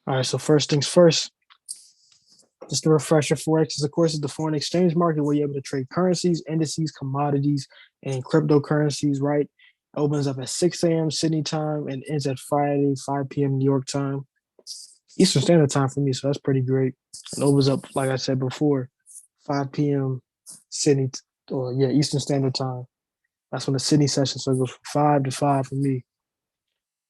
All right, so first things first, just a refresher, Forex is, of course, is the foreign exchange market where you're able to trade currencies, indices, commodities, and cryptocurrencies, right? Opens up at 6 a.m. Sydney time and ends at Friday, 5 p.m. New York time. Eastern Standard Time for me, so that's pretty great. It opens up, like I said before, 5 p.m. Sydney, or yeah, Eastern Standard Time. That's when the Sydney session, so it goes from 5 to 5 for me.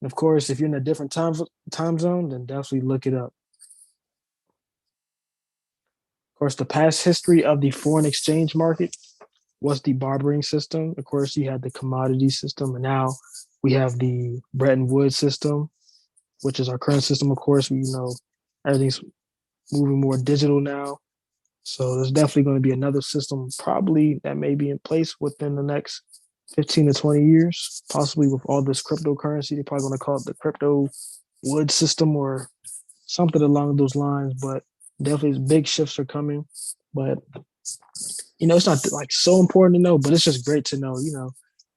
And of course, if you're in a different time zone, then definitely look it up. Of course, the past history of the foreign exchange market was the barbering system. Of course, you had the commodity system, and now we have the Bretton Woods system, which is our current system. Of course, we know everything's moving more digital now. So there's definitely going to be another system probably that may be in place within the next 15 to 20 years, possibly with all this cryptocurrency. They're probably going to call it the crypto wood system or something along those lines. But definitely big shifts are coming. But, it's not like so important to know, but it's just great to know, you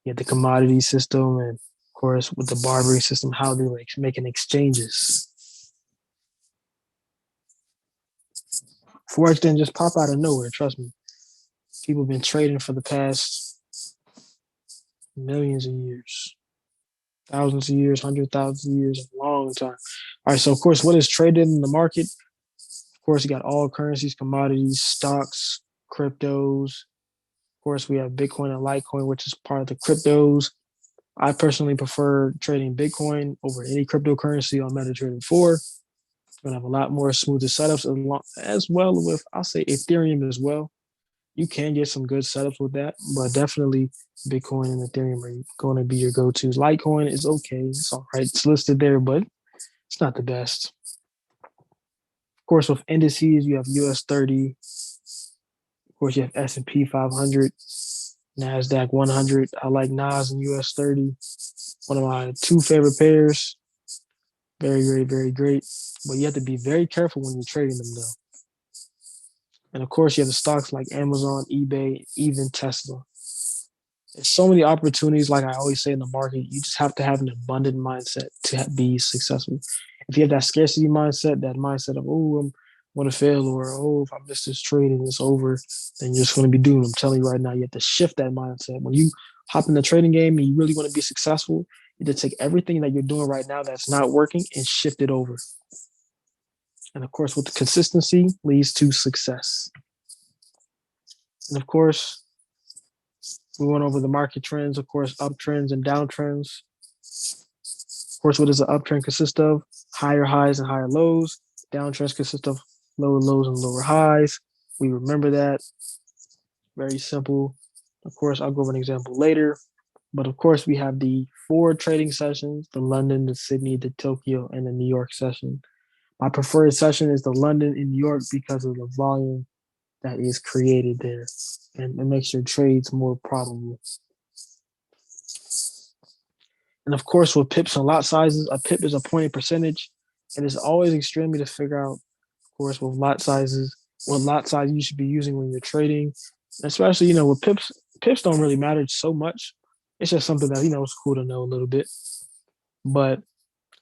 have the commodity system and, of course, with the barbering system, how they're like making exchanges. Forex didn't just pop out of nowhere, trust me. People have been trading for the past millions of years, thousands of years, 100,000 years, a long time. All right, so of course, what is traded in the market? Of course, you got all currencies, commodities, stocks, cryptos. Of course, we have Bitcoin and Litecoin, which is part of the cryptos. I personally prefer trading Bitcoin over any cryptocurrency on Metatrader 4. We're going to have a lot more smoother setups as well with, I'll say, Ethereum as well. You can get some good setups with that, but definitely Bitcoin and Ethereum are going to be your go-tos. Litecoin is okay. It's all right. It's listed there, but it's not the best. Of course, with indices, you have US 30. Of course, you have S&P 500, NASDAQ 100. I like NAS and US 30. One of my two favorite pairs. Very, very, very great. But you have to be very careful when you're trading them, though. And of course, you have the stocks like Amazon, eBay, even Tesla. There's so many opportunities, like I always say in the market, you just have to have an abundant mindset to be successful. If you have that scarcity mindset, that mindset of, oh, I'm going to fail, or, oh, if I miss this trade and it's over, then you're just going to be doomed. I'm telling you right now, you have to shift that mindset. When you hop in the trading game and you really want to be successful, you have to take everything that you're doing right now that's not working and shift it over. And of course, with the consistency leads to success. And of course, we went over the market trends, of course, uptrends and downtrends. Of course, what does the uptrend consist of? Higher highs and higher lows. Downtrends consist of lower lows and lower highs. We remember that. Very simple. Of course, I'll go over an example later. But of course, we have the 4 trading sessions, the London, the Sydney, the Tokyo, and the New York session. My preferred session is the London in New York because of the volume that is created there, and it makes your trades more probable. And of course, with pips and lot sizes, a pip is a pointed percentage, and it's always extremely to figure out, of course, with lot sizes, what lot size you should be using when you're trading. Especially, with pips don't really matter so much. It's just something that, it's cool to know a little bit. But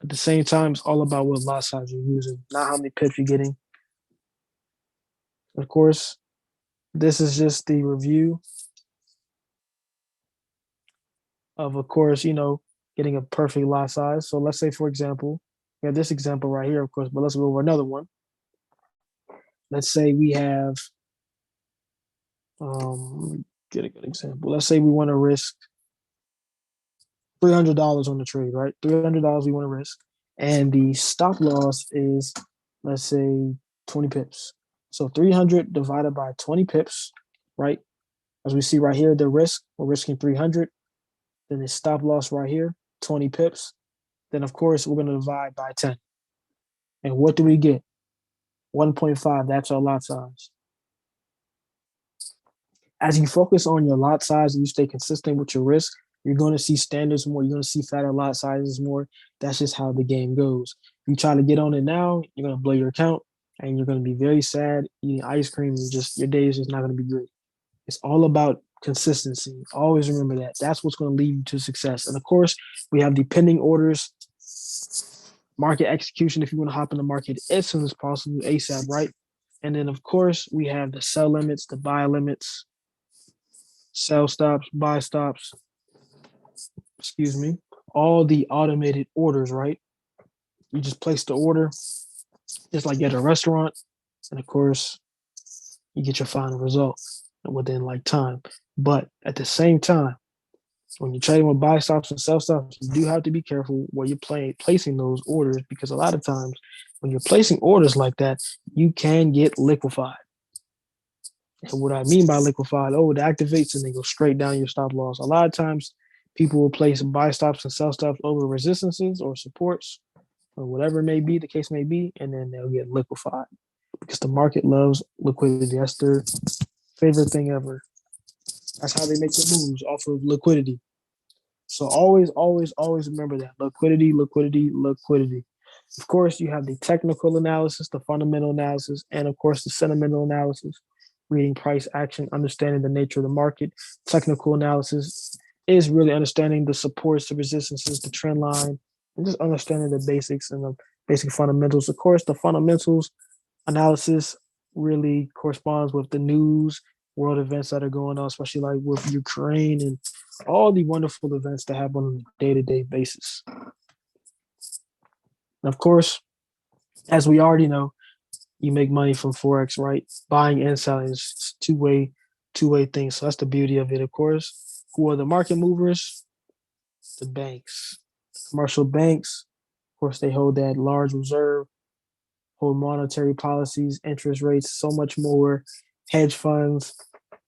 at the same time, it's all about what lot size you're using, not how many pips you're getting. Of course, this is just the review of course, getting a perfect lot size. So let's say, for example, we have this example right here, of course, but let's go over another one. Let's say we have, get a good example. Let's say we want to risk $300 on the trade, right? $300 we want to risk. And the stop loss is, let's say, 20 pips. So 300 divided by 20 pips, right? As we see right here, we're risking 300. Then the stop loss right here, 20 pips. Then, of course, we're going to divide by 10. And what do we get? 1.5, that's our lot size. As you focus on your lot size and you stay consistent with your risk, you're going to see standards more. You're going to see fatter lot sizes more. That's just how the game goes. If you try to get on it now, you're going to blow your account and you're going to be very sad, eating ice cream, and your day is just not going to be great. It's all about consistency. Always remember that. That's what's going to lead you to success. And of course, we have the pending orders. market execution if you want to hop in the market as soon as possible, ASAP, right? And then, of course, we have the sell limits, the buy limits, sell stops, buy stops, excuse me, all the automated orders, right? You just place the order just like at a restaurant. And of course, you get your final result within like time. But at the same time, when you're trading with buy stops and sell stops, you do have to be careful where you're placing those orders because a lot of times when you're placing orders like that, you can get liquefied. And what I mean by liquefied, oh, it activates and then go straight down your stop loss. A lot of times people will place buy stops and sell stops over resistances or supports or whatever it may be, the case may be, and then they'll get liquefied because the market loves liquidity. That's their favorite thing ever. That's how they make the moves off of liquidity. So always, always, always remember that liquidity, liquidity, liquidity. Of course, you have the technical analysis, the fundamental analysis, and of course, the sentimental analysis, reading price action, understanding the nature of the market. Technical analysis is really understanding the supports, the resistances, the trend line, and just understanding the basics and the basic fundamentals. Of course, the fundamentals analysis really corresponds with the news, world events that are going on, especially like with Ukraine and all the wonderful events that happen on a day-to-day basis. And of course, as we already know, you make money from Forex, right? Buying and selling is two-way thing. So that's the beauty of it, of course. Who are the market movers? The banks. Commercial banks, of course, they hold that large reserve, hold monetary policies, interest rates, so much more. Hedge funds,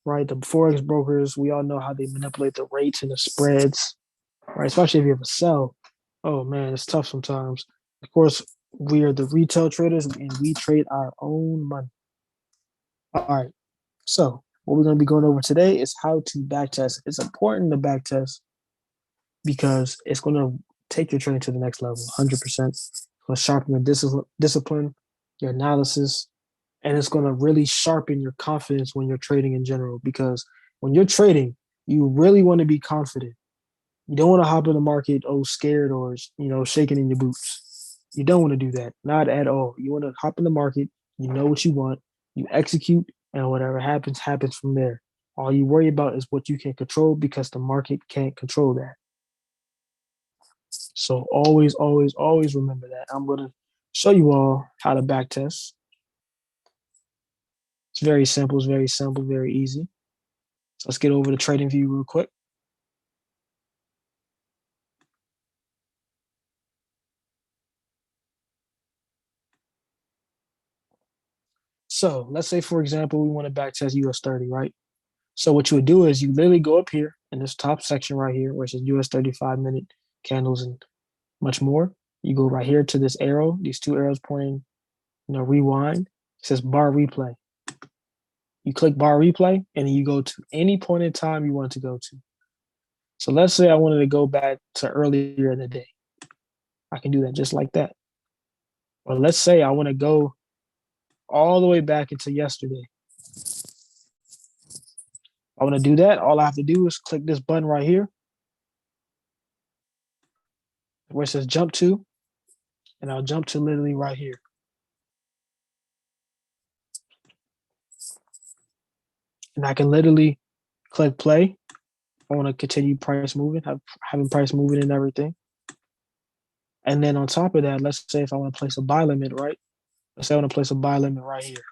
right? The Forex brokers, we all know how they manipulate the rates and the spreads, right? Especially if you have a sell. Oh man, it's tough sometimes. Of course, we are the retail traders and we trade our own money. All right. So what we're going to be going over today is how to backtest. It's important to backtest because it's going to take your trading to the next level, 100%. It's going to sharpen your discipline, your analysis, and it's going to really sharpen your confidence when you're trading in general. Because when you're trading, you really want to be confident. You don't want to hop in the market, scared or shaking in your boots. You don't want to do that, not at all. You want to hop in the market. You know what you want. You execute, and whatever happens, happens from there. All you worry about is what you can control because the market can't control that. So always, always, always remember that. I'm going to show you all how to backtest. It's very simple, very easy. So let's get over to trading view real quick. So let's say, for example, we want to backtest US 30, right? So what you would do is you literally go up here in this top section right here, where it says US 35-minute candles and much more. You go right here to this arrow, these two arrows pointing, rewind. It says bar replay. You click bar replay, and then you go to any point in time you want to go to. So let's say I wanted to go back to earlier in the day. I can do that just like that. Or let's say I want to go all the way back into yesterday. I want to do that. All I have to do is click this button right here where it says jump to, and I'll jump to literally right here. And I can literally click play. I want to continue price moving, having price moving and everything. And then on top of that, let's say if I want to place a buy limit, right? Let's say I want to place a buy limit right here.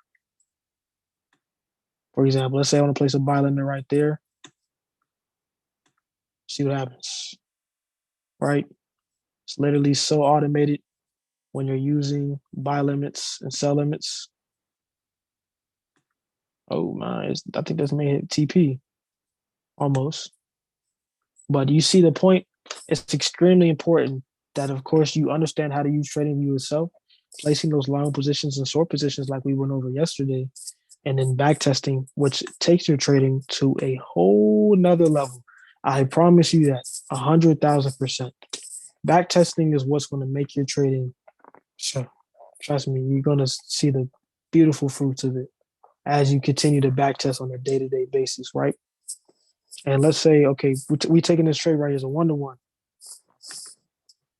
For example, let's say I want to place a buy limit right there. See what happens, right? It's literally so automated when you're using buy limits and sell limits. Oh my, I think that's made it TP almost. But you see the point? It's extremely important that, of course, you understand how to use trading view itself, placing those long positions and short positions like we went over yesterday, and then backtesting, which takes your trading to a whole nother level. I promise you that 100,000%. Backtesting is what's going to make your trading. Sure. Trust me, you're going to see the beautiful fruits of it as you continue to backtest on a day-to-day basis, right? And let's say, okay, we taking this trade right here as a 1-to-1,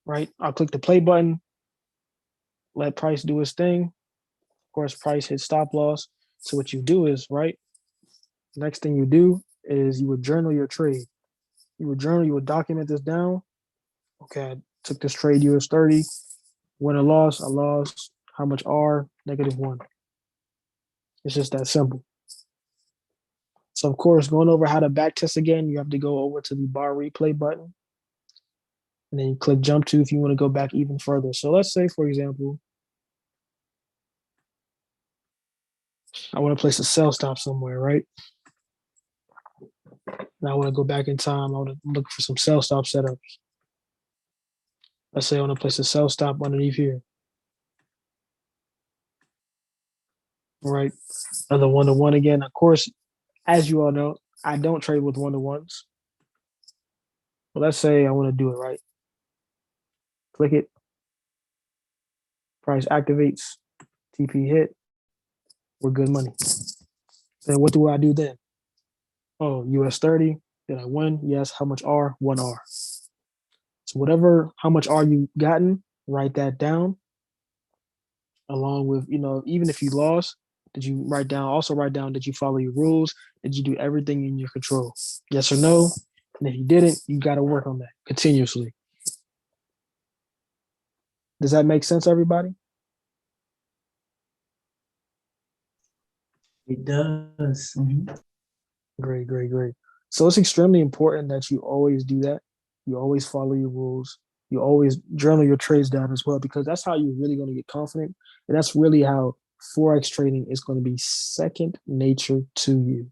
right? I'll click the play button. let price do its thing. Of course, price hits stop loss. So what you do is, right, next thing you do is you would journal your trade. You would document this down. Okay, I took this trade US 30, win or loss, I lost. How much R? -1. It's just that simple. So of course, going over how to backtest again, you have to go over to the bar replay button. And then you click jump to if you want to go back even further. So let's say, for example, I want to place a sell stop somewhere, right? And I want to go back in time. I want to look for some sell stop setups. Let's say I want to place a sell stop underneath here. All right. Another 1-to-1 again. Of course, as you all know, I don't trade with 1-to-1s. But let's say I want to do it, right? Click it. Price activates. TP hit. We're good money. Then what do I do then? Oh, US 30. Did I win? Yes. How much R? 1R. So whatever, how much R you gotten, write that down. Along with, even if you lost, did you also write down, did you follow your rules? Did you do everything in your control? Yes or no? And if you didn't, you got to work on that continuously. Does that make sense, everybody? It does. Mm-hmm. Great, great, great. So it's extremely important that you always do that. You always follow your rules. You always journal your trades down as well, because that's how you're really going to get confident. And that's really how Forex trading is going to be second nature to you.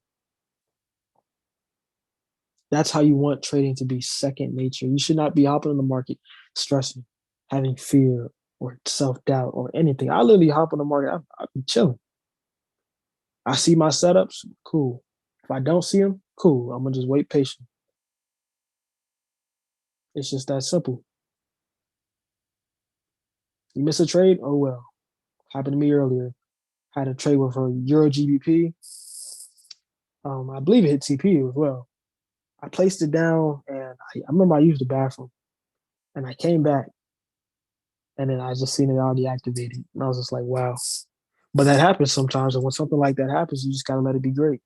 That's how you want trading to be second nature. You should not be hopping on the market, stressing, having fear or self-doubt or anything. I literally hop on the market. I'll be chilling. I see my setups, cool. If I don't see them, cool. I'm going to just wait patient. It's just that simple. You miss a trade? Oh, well. Happened to me earlier. Had a trade with a Euro GBP. I believe it hit TP as well. I placed it down, and I remember I used the bathroom. And I came back, and then I just seen it already activated. And I was just like, wow. But that happens sometimes. And when something like that happens, you just got to let it be great.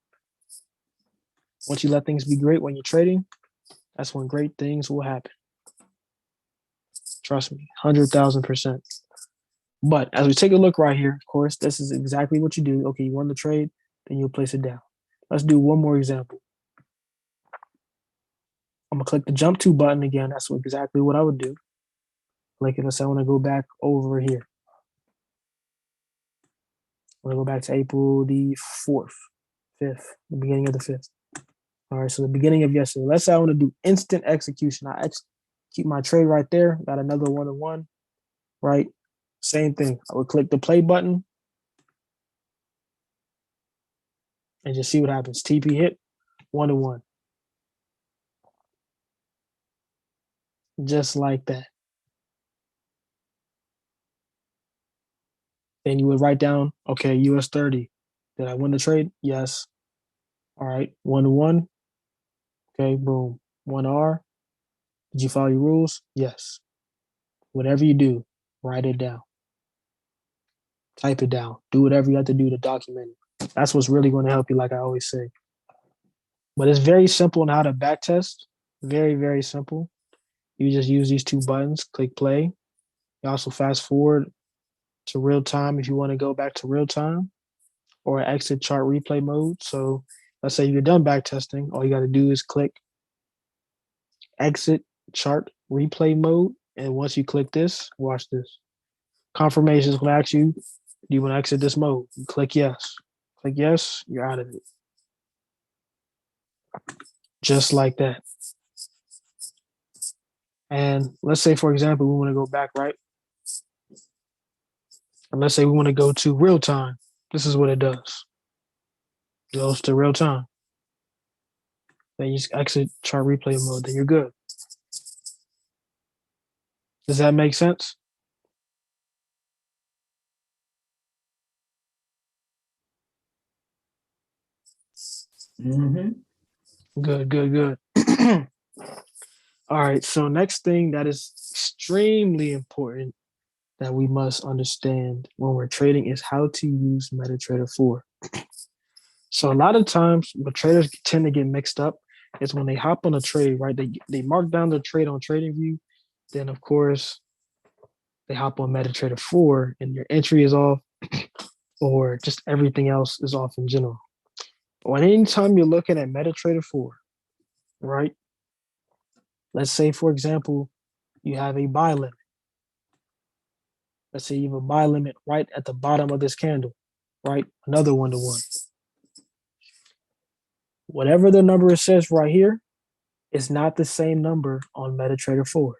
Once you let things be great when you're trading, that's when great things will happen. Trust me, 100,000%. But as we take a look right here, of course, this is exactly what you do. Okay, you won the trade, then you'll place it down. Let's do one more example. I'm going to click the jump to button again. That's exactly what I would do. Like, let's say I want to go back over here. I want to go back to April the 4th, 5th, the beginning of the 5th. All right, so the beginning of yesterday. Let's say I want to do instant execution. I keep my trade right there. Got another 1-to-1, right? Same thing. I would click the play button and just see what happens. TP hit, 1-to-1. Just like that. Then you would write down, okay, US 30. Did I win the trade? Yes. All right, 1-to-1. Okay, boom. 1R. Did you follow your rules? Yes. Whatever you do, write it down. Type it down. Do whatever you have to do to document it. That's what's really going to help you, like I always say. But it's very simple on how to backtest. Very, very simple. You just use these two buttons, click play. You also fast forward to real time if you want to go back to real time, or exit chart replay mode. So let's say you're done backtesting. All you got to do is click exit chart replay mode. And once you click this, watch this. Confirmation is going to ask you, do you want to exit this mode? You click yes. Click yes, you're out of it. Just like that. And let's say, for example, we want to go back, right? And let's say we want to go to real time. This is what it does. It goes to real time. Then you just exit chart replay mode, then you're good. Does that make sense? Mm-hmm. Good, good, good. All right. So next thing that is extremely important that we must understand when we're trading is how to use Metatrader 4. So a lot of times what traders tend to get mixed up is when they hop on a trade, right? They mark down their trade on TradingView, then of course they hop on Metatrader 4 and your entry is off or just everything else is off in general. But anytime you're looking at Metatrader 4, right? Let's say, for example, you have a buy limit. Let's say you have a buy limit right at the bottom of this candle, right? Another 1-to-1. Whatever the number says right here is not the same number on Metatrader 4.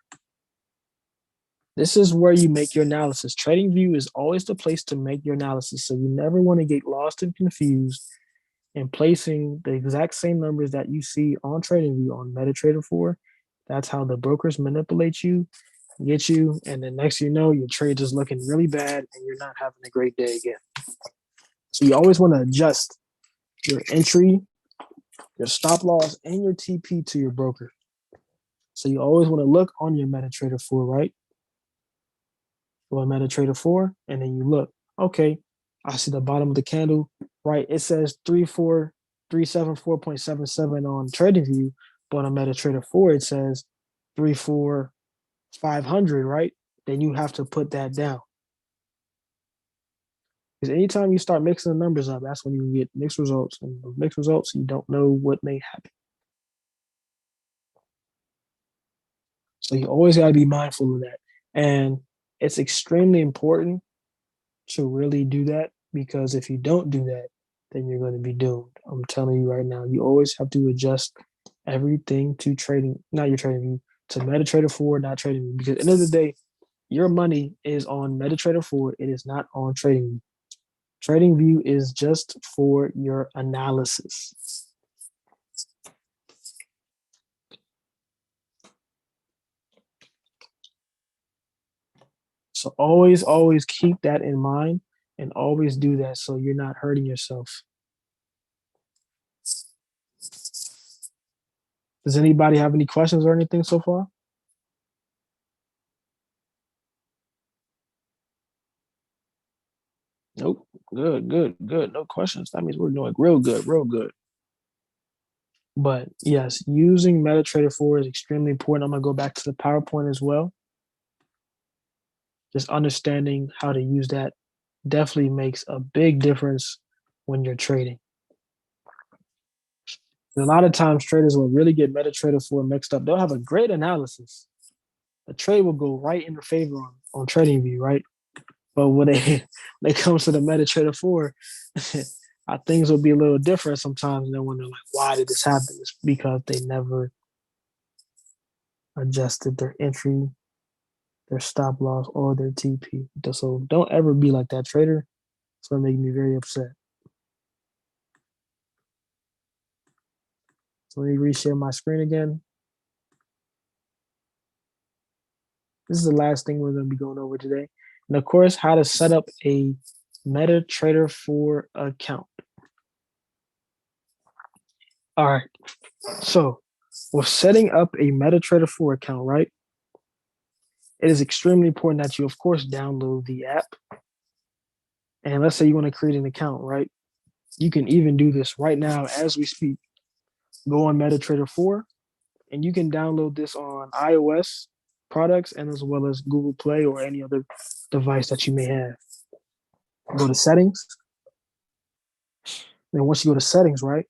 This is where you make your analysis. TradingView is always the place to make your analysis. So you never want to get lost and confused in placing the exact same numbers that you see on TradingView on Metatrader 4. That's how the brokers manipulate you, get you, and then next you know, your trade is looking really bad and you're not having a great day again. So you always want to adjust your entry, your stop loss, and your TP to your broker. So you always want to look on your Metatrader 4, right? Go on Metatrader 4, and then you look. Okay, I see the bottom of the candle, right? It says 34374.77 on TradingView, but on Metatrader 4 it says 34500, right? Then you have to put that down. Because anytime you start mixing the numbers up, that's when you get mixed results. And with mixed results, you don't know what may happen. So you always got to be mindful of that. And it's extremely important to really do that, because if you don't do that, then you're going to be doomed. I'm telling you right now, you always have to adjust everything to trading, not your TradingView, to Metatrader 4, not TradingView. Because at the end of the day, your money is on Metatrader 4. It is not on TradingView. TradingView is just for your analysis. So always keep that in mind and always do that so you're not hurting yourself. Does anybody have any questions or anything so far? Nope. Good. No questions. That means we're doing real good. But yes, using Metatrader 4 is extremely important. I'm going to go back to the PowerPoint as well. Just understanding how to use that definitely makes a big difference when you're trading. And a lot of times traders will really get Metatrader 4 mixed up. They'll have a great analysis. The trade will go right in their favor on TradingView, right? But when it comes to the Metatrader 4, things will be a little different sometimes. And then when they're like, why did this happen? It's because they never adjusted their entry, their stop loss, or their TP. So don't ever be like that, trader. It's going to make me very upset. So let me reshare my screen again. This is the last thing we're going to be going over today. And of course, how to set up a Metatrader 4 account. All right. So with setting up a Metatrader 4 account, right? It is extremely important that you, of course, download the app. And let's say you want to create an account, right? You can even do this right now as we speak. Go on Metatrader 4, and you can download this on iOS products and as well as Google Play or any other device that you may have. Go to settings. Then once you go to settings, right,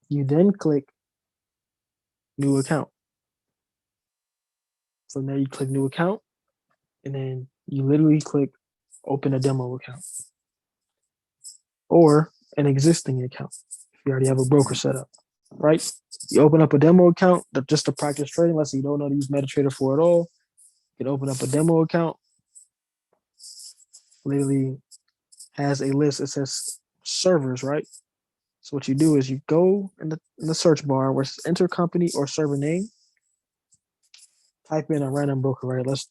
you then click new account. From there, you click new account, and then you literally click open a demo account or an existing account if you already have a broker set up, right? You open up a demo account just to practice trading. Let's say you don't know how to use Metatrader 4 at all. You can open up a demo account. Literally has a list. It says servers, right? So what you do is you go in the search bar where it says enter company or server name. Type in a random broker, right? Let's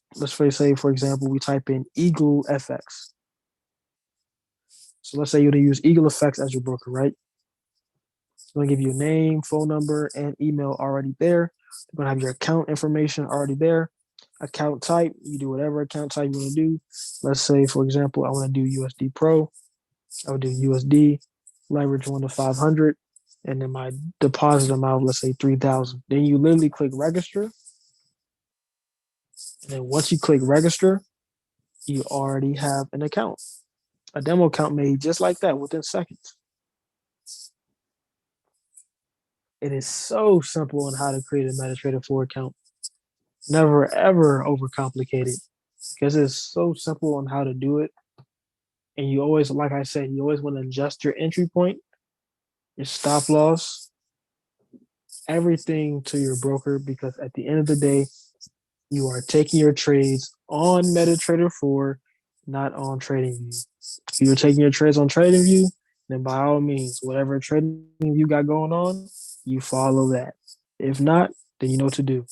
say, for example, we type in Eagle FX. So let's say you're going to use Eagle FX as your broker, right? It's going to give you a name, phone number, and email already there. You're going to have your account information already there. Account type, you do whatever account type you want to do. Let's say, for example, I want to do USD Pro. I would do USD, leverage 1 to 500, and then my deposit amount, let's say 3,000. Then you literally click register. And then once you click register, you already have an account, a demo account made just like that within seconds. It is so simple on how to create a Metatrader 4 account. Never ever overcomplicate it because it's so simple on how to do it. And you always, like I said, you always want to adjust your entry point, your stop loss, everything to your broker because at the end of the day, you are taking your trades on MetaTrader 4, not on TradingView. If you're taking your trades on TradingView, then by all means, whatever trading you got going on, you follow that. If not, then you know what to do.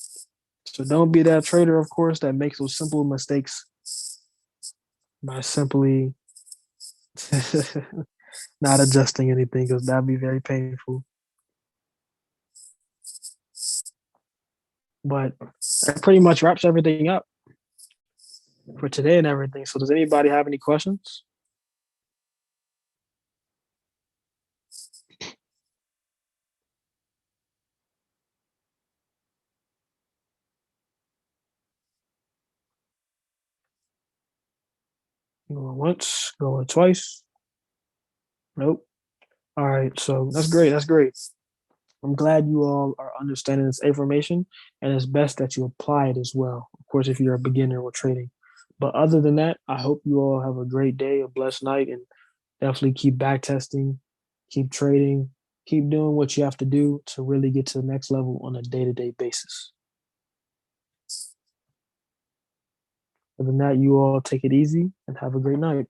So don't be that trader, of course, that makes those simple mistakes by simply not adjusting anything because that'd be very painful. But that pretty much wraps everything up for today and everything. So does anybody have any questions? Going once, going twice. Nope. All right. So that's great. That's great. I'm glad you all are understanding this information, and it's best that you apply it as well. Of course, if you're a beginner with trading. But other than that, I hope you all have a great day, a blessed night, and definitely keep back testing, keep trading, keep doing what you have to do to really get to the next level on a day-to-day basis. Other than that, you all take it easy and have a great night.